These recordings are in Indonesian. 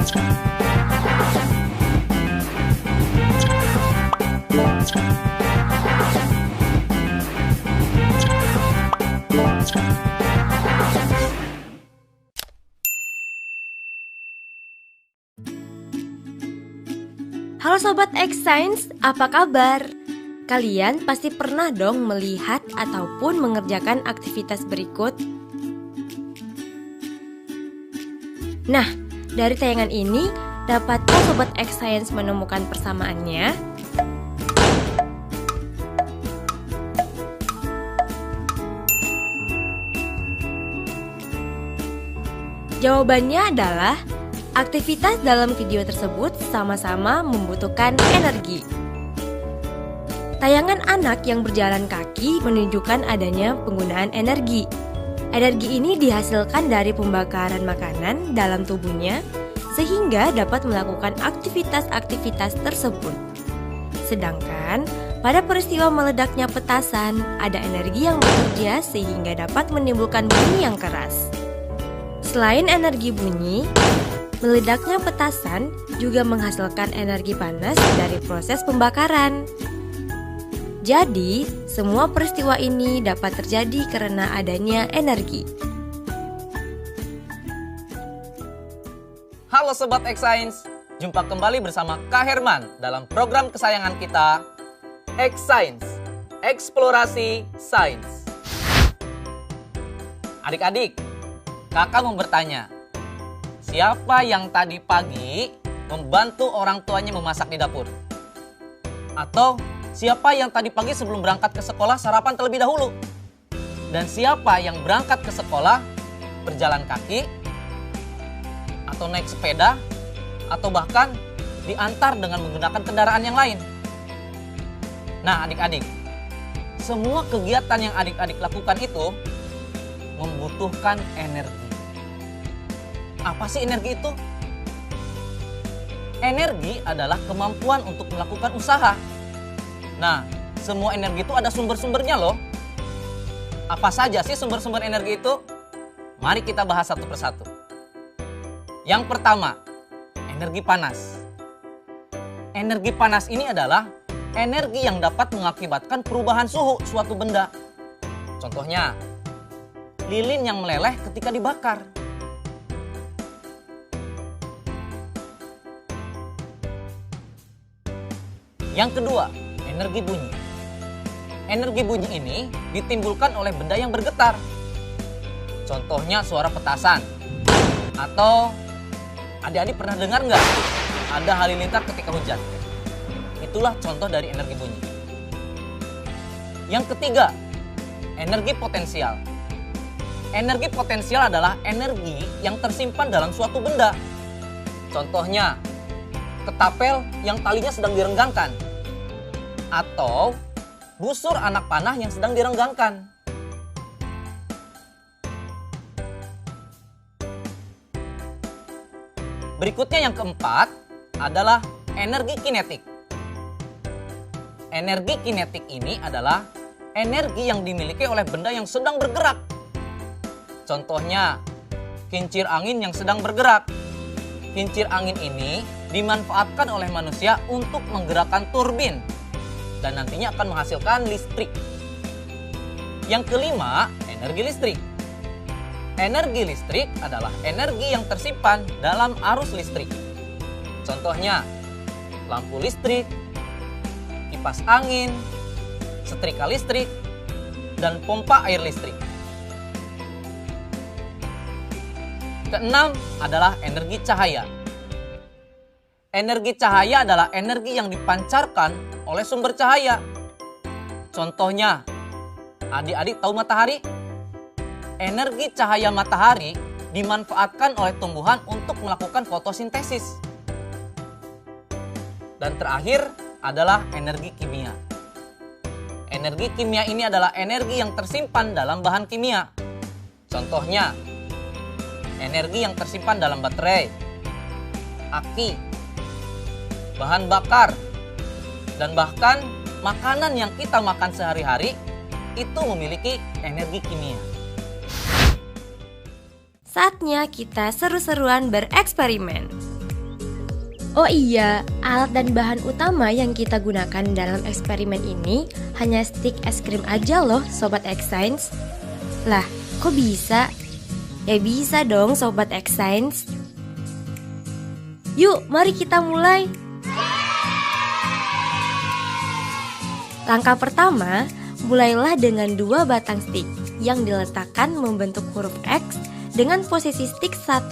Halo Sobat X Science, apa kabar? Kalian pasti pernah dong melihat ataupun mengerjakan aktivitas berikut. Nah, dari tayangan ini, dapatkah Sobat X Science menemukan persamaannya? Jawabannya adalah aktivitas dalam video tersebut sama-sama membutuhkan energi. Tayangan anak yang berjalan kaki menunjukkan adanya penggunaan energi. Energi ini dihasilkan dari pembakaran makanan dalam tubuhnya sehingga dapat melakukan aktivitas-aktivitas tersebut. Sedangkan pada peristiwa meledaknya petasan, ada energi yang bekerja sehingga dapat menimbulkan bunyi yang keras. Selain energi bunyi, meledaknya petasan juga menghasilkan energi panas dari proses pembakaran. Jadi, semua peristiwa ini dapat terjadi karena adanya energi. Halo Sobat X Science, jumpa kembali bersama Kak Herman dalam program kesayangan kita, X Science, Eksplorasi Sains. Adik-adik, kakak mau bertanya, siapa yang tadi pagi membantu orang tuanya memasak di dapur? Atau siapa yang tadi pagi sebelum berangkat ke sekolah sarapan terlebih dahulu? Dan siapa yang berangkat ke sekolah berjalan kaki? Atau naik sepeda? Atau bahkan diantar dengan menggunakan kendaraan yang lain? Nah adik-adik, semua kegiatan yang adik-adik lakukan itu membutuhkan energi. Apa sih energi itu? Energi adalah kemampuan untuk melakukan usaha. Nah, semua energi itu ada sumber-sumbernya loh. Apa saja sih sumber-sumber energi itu? Mari kita bahas satu persatu. Yang pertama, energi panas. Energi panas ini adalah energi yang dapat mengakibatkan perubahan suhu suatu benda. Contohnya, lilin yang meleleh ketika dibakar. Yang kedua, energi bunyi. Energi bunyi ini ditimbulkan oleh benda yang bergetar. Contohnya suara petasan. Atau adik-adik pernah dengar nggak ada halilintar ketika hujan? Itulah contoh dari energi bunyi. Yang ketiga, energi potensial. Energi potensial adalah energi yang tersimpan dalam suatu benda. Contohnya, ketapel yang talinya sedang direnggangkan. Atau busur anak panah yang sedang direnggangkan. Berikutnya yang keempat adalah energi kinetik. Energi kinetik ini adalah energi yang dimiliki oleh benda yang sedang bergerak. Contohnya, kincir angin yang sedang bergerak. Kincir angin ini dimanfaatkan oleh manusia untuk menggerakkan turbin dan nantinya akan menghasilkan listrik. Yang kelima, energi listrik. Energi listrik adalah energi yang tersimpan dalam arus listrik. Contohnya, lampu listrik, kipas angin, setrika listrik, dan pompa air listrik. Keenam adalah energi cahaya. Energi cahaya adalah energi yang dipancarkan oleh sumber cahaya. Contohnya, adik-adik tahu matahari? Energi cahaya matahari dimanfaatkan oleh tumbuhan untuk melakukan fotosintesis. Dan terakhir adalah energi kimia. Energi kimia ini adalah energi yang tersimpan dalam bahan kimia. Contohnya, energi yang tersimpan dalam baterai, aki, bahan bakar, dan bahkan makanan yang kita makan sehari-hari itu memiliki energi kimia. Saatnya kita seru-seruan bereksperimen. Oh iya, alat dan bahan utama yang kita gunakan dalam eksperimen ini hanya stik es krim aja loh, Sobat X Science. Lah, kok bisa? Ya bisa dong, Sobat X Science. Yuk, mari kita mulai. Langkah pertama, mulailah dengan 2 batang stik yang diletakkan membentuk huruf X dengan posisi stik 1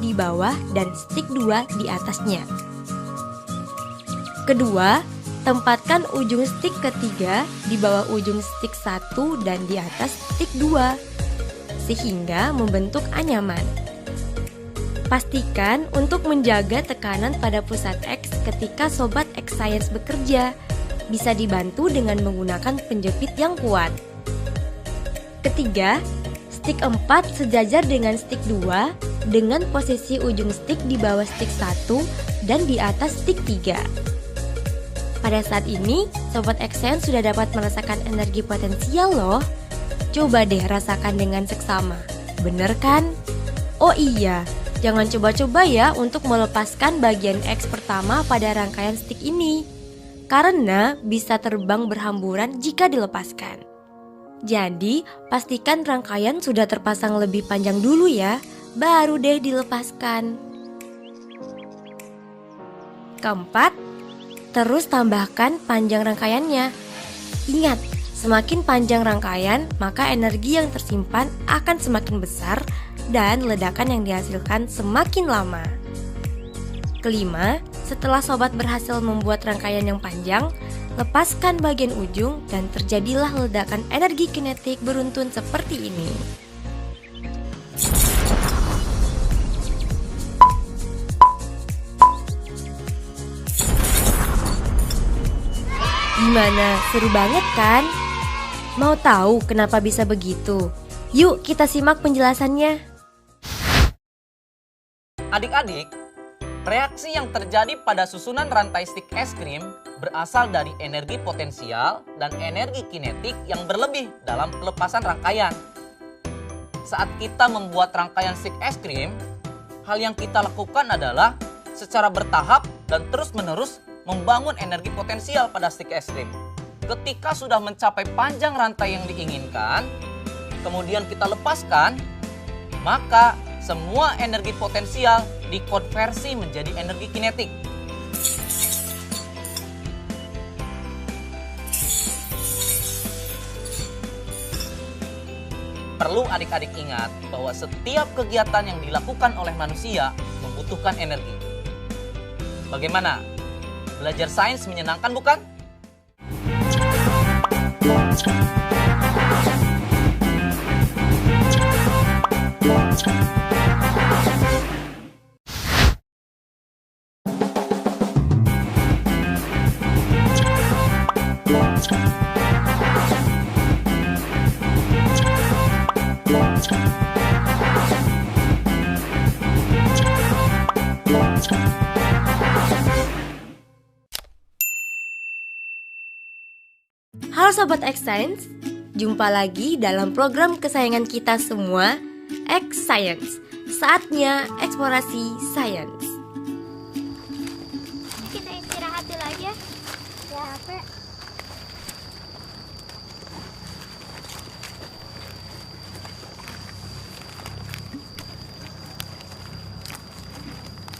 di bawah dan stik 2 di atasnya. Kedua, tempatkan ujung stik ketiga di bawah ujung stik 1 dan di atas stik 2, sehingga membentuk anyaman. Pastikan untuk menjaga tekanan pada pusat X ketika Sobat X Science bekerja. Bisa dibantu dengan menggunakan penjepit yang kuat. Ketiga, stik 4 sejajar dengan stik 2 dengan posisi ujung stik di bawah stik 1 dan di atas stik 3. Pada saat ini, Sobat X Science sudah dapat merasakan energi potensial loh. Coba deh rasakan dengan seksama. Bener kan? Oh iya, jangan coba-coba ya untuk melepaskan bagian X pertama pada rangkaian stik ini, karena bisa terbang berhamburan jika dilepaskan. Jadi, pastikan rangkaian sudah terpasang lebih panjang dulu ya, baru deh dilepaskan. Keempat, terus tambahkan panjang rangkaiannya. Ingat, semakin panjang rangkaian, maka energi yang tersimpan akan semakin besar dan ledakan yang dihasilkan semakin lama. Kelima, setelah sobat berhasil membuat rangkaian yang panjang, lepaskan bagian ujung dan terjadilah ledakan energi kinetik beruntun seperti ini. Gimana? Seru banget kan? Mau tahu kenapa bisa begitu? Yuk kita simak penjelasannya. Adik-adik, reaksi yang terjadi pada susunan rantai stik es krim berasal dari energi potensial dan energi kinetik yang berlebih dalam pelepasan rangkaian. Saat kita membuat rangkaian stik es krim, hal yang kita lakukan adalah secara bertahap dan terus-menerus membangun energi potensial pada stik es krim. Ketika sudah mencapai panjang rantai yang diinginkan, kemudian kita lepaskan, maka semua energi potensial dikonversi menjadi energi kinetik. Perlu adik-adik ingat bahwa setiap kegiatan yang dilakukan oleh manusia membutuhkan energi. Bagaimana? Belajar sains menyenangkan bukan? Halo Sobat X Science, jumpa lagi dalam program kesayangan kita semua, X Science. Saatnya eksplorasi sains. Kita istirahat dulu aja. Ya, apa?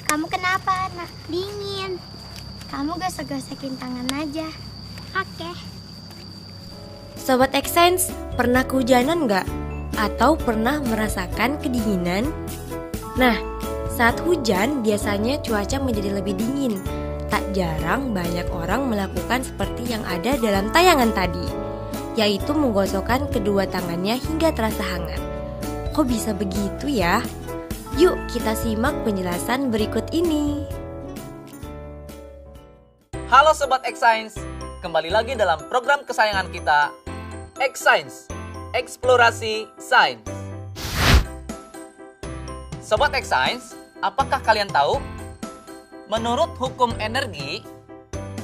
Kamu kenapa, nak? Dingin. Kamu gosok-gosokin tangan aja. Oke. Sobat X Science, pernah kehujanan nggak? Atau pernah merasakan kedinginan? Nah, saat hujan biasanya cuaca menjadi lebih dingin. Tak jarang banyak orang melakukan seperti yang ada dalam tayangan tadi, yaitu menggosokkan kedua tangannya hingga terasa hangat. Kok bisa begitu ya? Yuk kita simak penjelasan berikut ini. Halo Sobat X Science, kembali lagi dalam program kesayangan kita, X Science, eksplorasi sains. Sobat X Science, apakah kalian tahu? Menurut hukum energi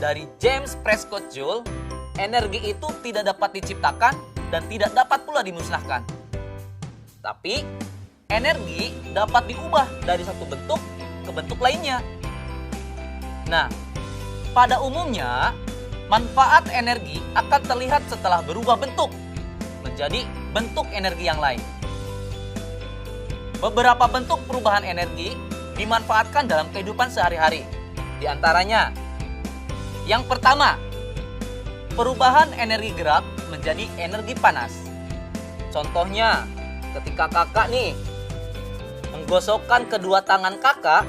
dari James Prescott Joule, energi itu tidak dapat diciptakan dan tidak dapat pula dimusnahkan. Tapi, energi dapat diubah dari satu bentuk ke bentuk lainnya. Nah, pada umumnya manfaat energi akan terlihat setelah berubah bentuk menjadi bentuk energi yang lain. Beberapa bentuk perubahan energi dimanfaatkan dalam kehidupan sehari-hari. Di antaranya, yang pertama, perubahan energi gerak menjadi energi panas. Contohnya, ketika kakak nih menggosokkan kedua tangan kakak,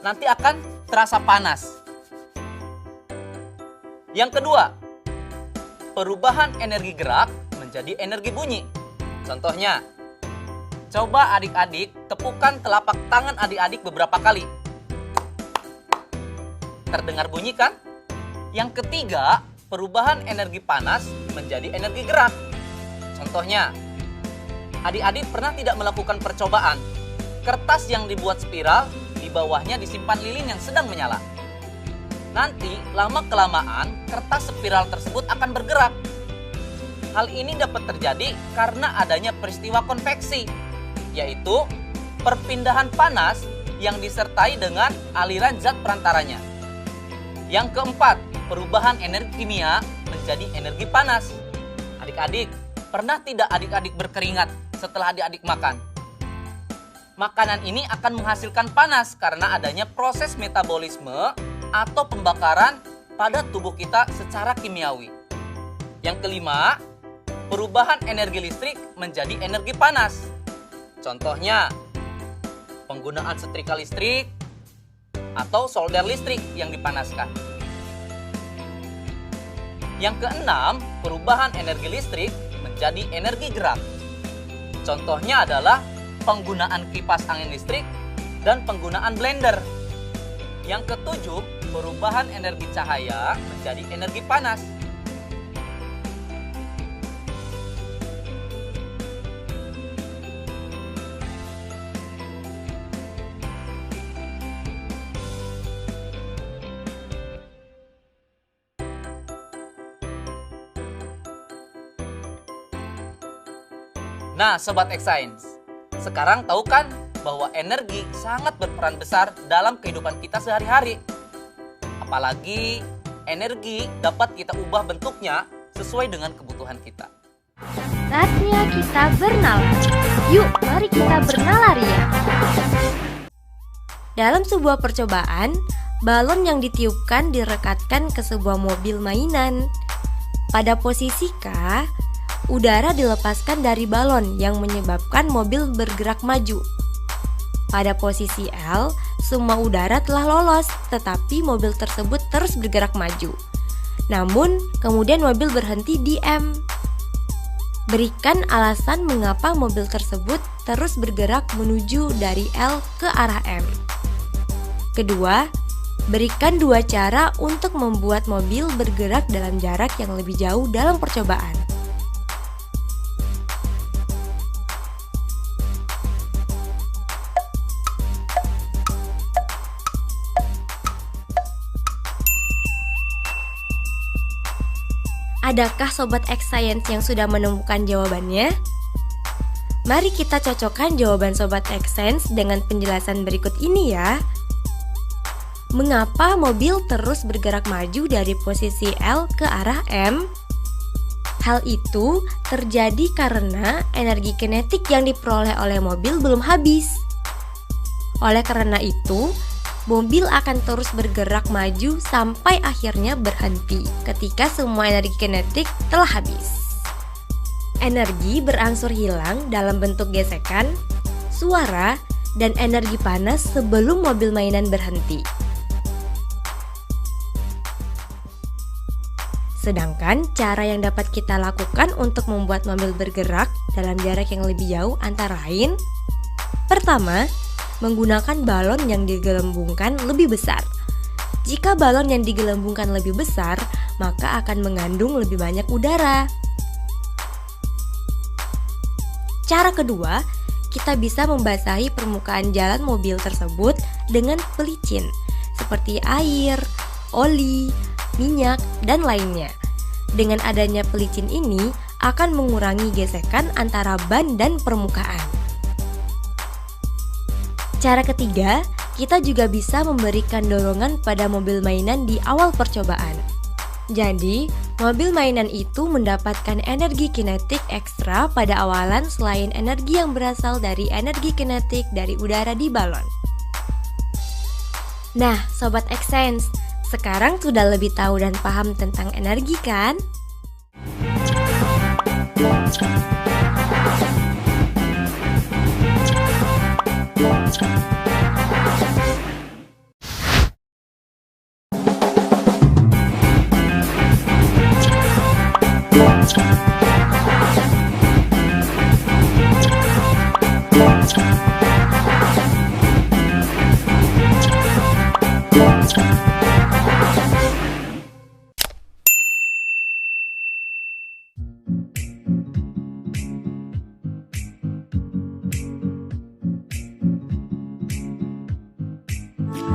nanti akan terasa panas. Yang kedua, perubahan energi gerak menjadi energi bunyi. Contohnya, coba adik-adik tepukan telapak tangan adik-adik beberapa kali. Terdengar bunyi kan? Yang ketiga, perubahan energi panas menjadi energi gerak. Contohnya, adik-adik pernah tidak melakukan percobaan? Kertas yang dibuat spiral, di bawahnya disimpan lilin yang sedang menyala. Nanti, lama-kelamaan, kertas spiral tersebut akan bergerak. Hal ini dapat terjadi karena adanya peristiwa konveksi, yaitu perpindahan panas yang disertai dengan aliran zat perantaranya. Yang keempat, perubahan energi kimia menjadi energi panas. Adik-adik, pernah tidak adik-adik berkeringat setelah adik-adik makan? Makanan ini akan menghasilkan panas karena adanya proses metabolisme atau pembakaran pada tubuh kita secara kimiawi. Yang kelima, perubahan energi listrik menjadi energi panas. Contohnya, penggunaan setrika listrik atau solder listrik yang dipanaskan. Yang keenam, perubahan energi listrik menjadi energi gerak. Contohnya adalah penggunaan kipas angin listrik dan penggunaan blender. Yang ketujuh, perubahan energi cahaya menjadi energi panas. Nah, Sobat X-Science, sekarang tahu kan bahwa energi sangat berperan besar dalam kehidupan kita sehari-hari. Apalagi energi dapat kita ubah bentuknya sesuai dengan kebutuhan kita. Saatnya kita bernalar. Yuk, mari kita bernalar ya. Dalam sebuah percobaan, balon yang ditiupkan direkatkan ke sebuah mobil mainan. Pada posisi K, udara dilepaskan dari balon yang menyebabkan mobil bergerak maju. Pada posisi L, semua udara telah lolos, tetapi mobil tersebut terus bergerak maju. Namun, kemudian mobil berhenti di M. Berikan alasan mengapa mobil tersebut terus bergerak menuju dari L ke arah M. Kedua, berikan dua cara untuk membuat mobil bergerak dalam jarak yang lebih jauh dalam percobaan. Adakah Sobat X-Science yang sudah menemukan jawabannya? Mari kita cocokkan jawaban Sobat X-Science dengan penjelasan berikut ini ya. Mengapa mobil terus bergerak maju dari posisi L ke arah M? Hal itu terjadi karena energi kinetik yang diperoleh oleh mobil belum habis. Oleh karena itu, mobil akan terus bergerak maju sampai akhirnya berhenti ketika semua energi kinetik telah habis. Energi berangsur hilang dalam bentuk gesekan, suara, dan energi panas sebelum mobil mainan berhenti. Sedangkan cara yang dapat kita lakukan untuk membuat mobil bergerak dalam jarak yang lebih jauh antara lain: pertama, menggunakan balon yang digelembungkan lebih besar. Jika balon yang digelembungkan lebih besar, maka akan mengandung lebih banyak udara. Cara kedua, kita bisa membasahi permukaan jalan mobil tersebut dengan pelicin, seperti air, oli, minyak, dan lainnya. Dengan adanya pelicin ini, akan mengurangi gesekan antara ban dan permukaan. Cara ketiga, kita juga bisa memberikan dorongan pada mobil mainan di awal percobaan. Jadi, mobil mainan itu mendapatkan energi kinetik ekstra pada awalan selain energi yang berasal dari energi kinetik dari udara di balon. Nah, Sobat X-Science, sekarang sudah lebih tahu dan paham tentang energi kan?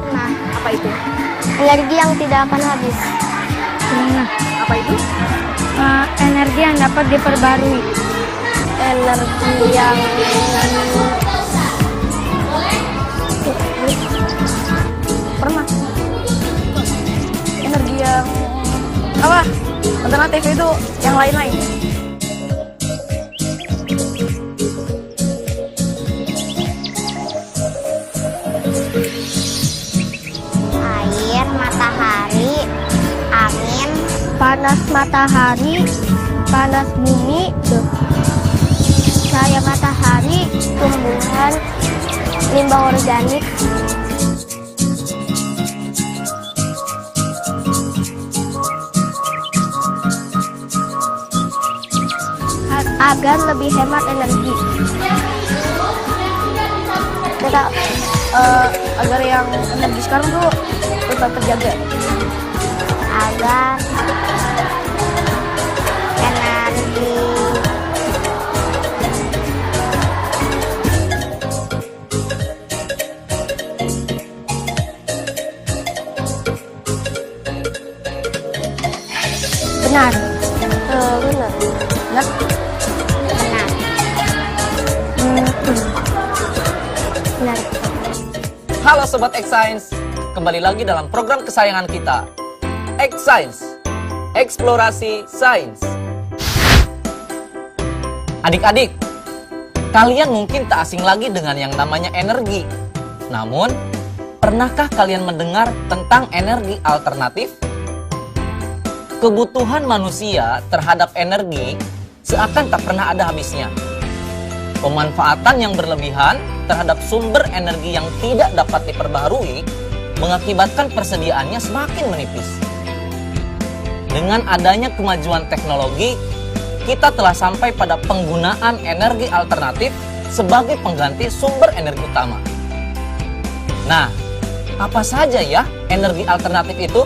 Nah, apa itu? Energi yang tidak akan habis. Nah, Apa itu? energi yang dapat diperbarui. Energi yang Pernah. Energi yang apa? Alternatif itu yang lain-lain. air, matahari, angin, Panas matahari, panas bumi, cahaya matahari, tumbuhan, limbah organik, agar lebih hemat energi. Kita agar yang energi sekarang tuh tetap terjaga. agar energi Benar. benar Benar. benar Benar. Halo Sobat X-Science, kembali lagi dalam program kesayangan kita, X-Science, Eksplorasi Sains. Adik-adik, kalian mungkin tak asing lagi dengan yang namanya energi. Namun, pernahkah kalian mendengar tentang energi alternatif? Kebutuhan manusia terhadap energi seakan tak pernah ada habisnya. Pemanfaatan yang berlebihan terhadap sumber energi yang tidak dapat diperbaharui mengakibatkan persediaannya semakin menipis. Dengan adanya kemajuan teknologi, kita telah sampai pada penggunaan energi alternatif sebagai pengganti sumber energi utama. Nah, apa saja ya energi alternatif itu?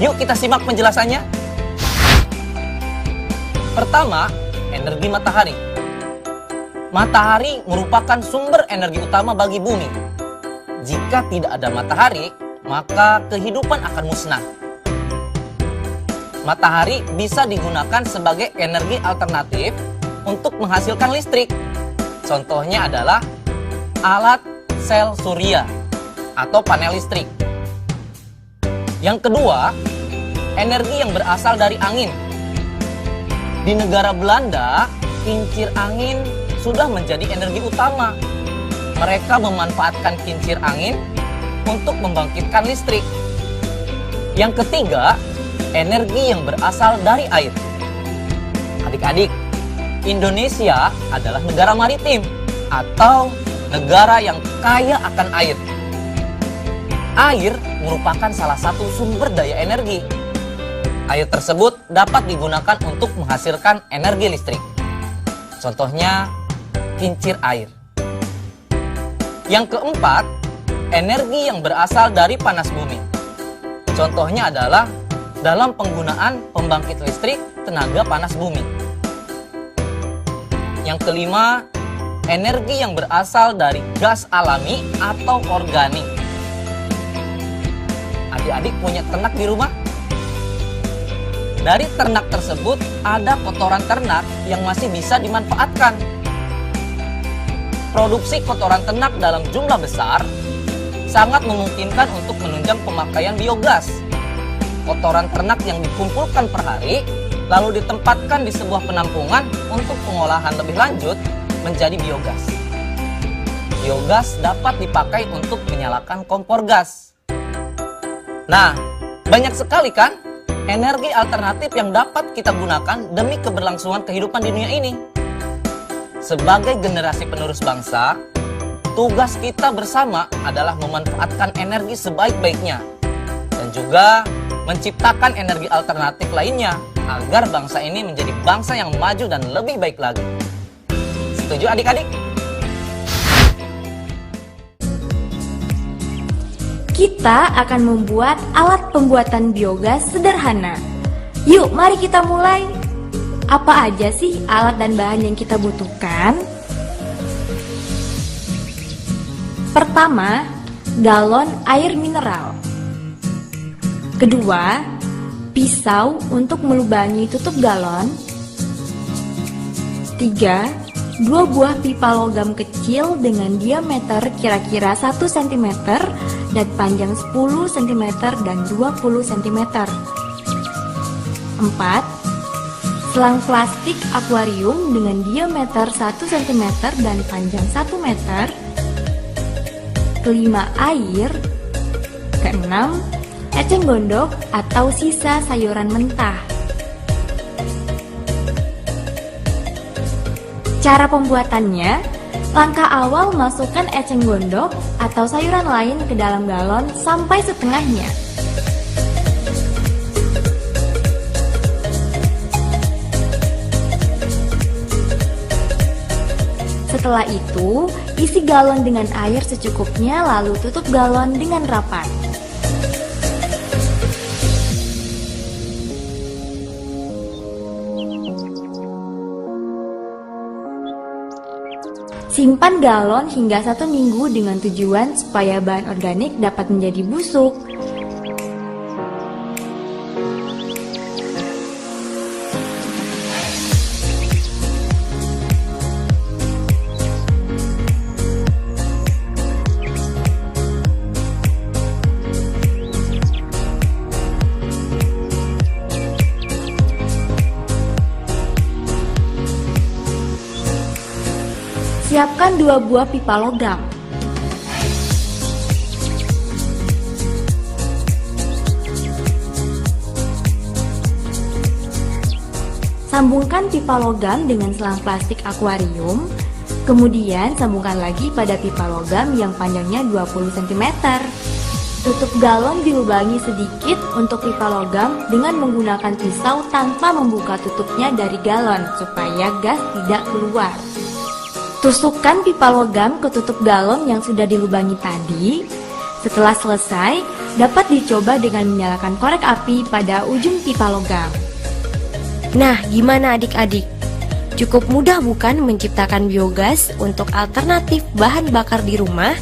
Yuk kita simak penjelasannya. Pertama, energi matahari. Matahari merupakan sumber energi utama bagi bumi. Jika tidak ada matahari, maka kehidupan akan musnah. Matahari bisa digunakan sebagai energi alternatif untuk menghasilkan listrik. Contohnya adalah alat sel surya atau panel listrik. Yang kedua, energi yang berasal dari angin. Di negara Belanda, kincir angin sudah menjadi energi utama. Mereka memanfaatkan kincir angin untuk membangkitkan listrik. Yang ketiga, energi yang berasal dari air. Adik-adik, Indonesia adalah negara maritim atau negara yang kaya akan air. Air merupakan salah satu sumber daya energi. Air tersebut dapat digunakan untuk menghasilkan energi listrik. Contohnya, kincir air. Yang keempat, energi yang berasal dari panas bumi. Contohnya adalah dalam penggunaan pembangkit listrik tenaga panas bumi. Yang kelima, energi yang berasal dari gas alami atau organik. Adik-adik punya ternak di rumah? Dari ternak tersebut ada kotoran ternak yang masih bisa dimanfaatkan. Produksi kotoran ternak dalam jumlah besar sangat memungkinkan untuk menunjang pemakaian biogas. Kotoran ternak yang dikumpulkan per hari lalu ditempatkan di sebuah penampungan untuk pengolahan lebih lanjut menjadi biogas. Biogas dapat dipakai untuk menyalakan kompor gas. Nah, banyak sekali kan energi alternatif yang dapat kita gunakan demi keberlangsungan kehidupan di dunia ini. Sebagai generasi penerus bangsa, tugas kita bersama adalah memanfaatkan energi sebaik-baiknya dan juga menciptakan energi alternatif lainnya agar bangsa ini menjadi bangsa yang maju dan lebih baik lagi. Setuju adik-adik? Kita akan membuat alat pembuatan biogas sederhana. Yuk, mari kita mulai. Apa aja sih alat dan bahan yang kita butuhkan? Pertama, galon air mineral. Kedua, pisau untuk melubangi tutup galon. 3. 2 buah pipa logam kecil dengan diameter kira-kira 1 cm dan panjang 10 cm dan 20 cm. 4. Selang plastik akuarium dengan diameter 1 cm dan panjang 1 meter. Kelima, air. Keenam, eceng gondok atau sisa sayuran mentah. Cara pembuatannya, langkah awal masukkan eceng gondok atau sayuran lain ke dalam galon sampai setengahnya. Setelah itu, isi galon dengan air secukupnya lalu tutup galon dengan rapat. Simpan galon hingga 1 minggu dengan tujuan supaya bahan organik dapat menjadi busuk. Siapkan 2 buah pipa logam. Sambungkan pipa logam dengan selang plastik akuarium. Kemudian sambungkan lagi pada pipa logam yang panjangnya 20 cm. Tutup galon dilubangi sedikit untuk pipa logam dengan menggunakan pisau tanpa membuka tutupnya dari galon supaya gas tidak keluar. Tusukkan pipa logam ke tutup galon yang sudah dilubangi tadi. Setelah selesai, dapat dicoba dengan menyalakan korek api pada ujung pipa logam. Nah, gimana adik-adik? Cukup mudah bukan menciptakan biogas untuk alternatif bahan bakar di rumah?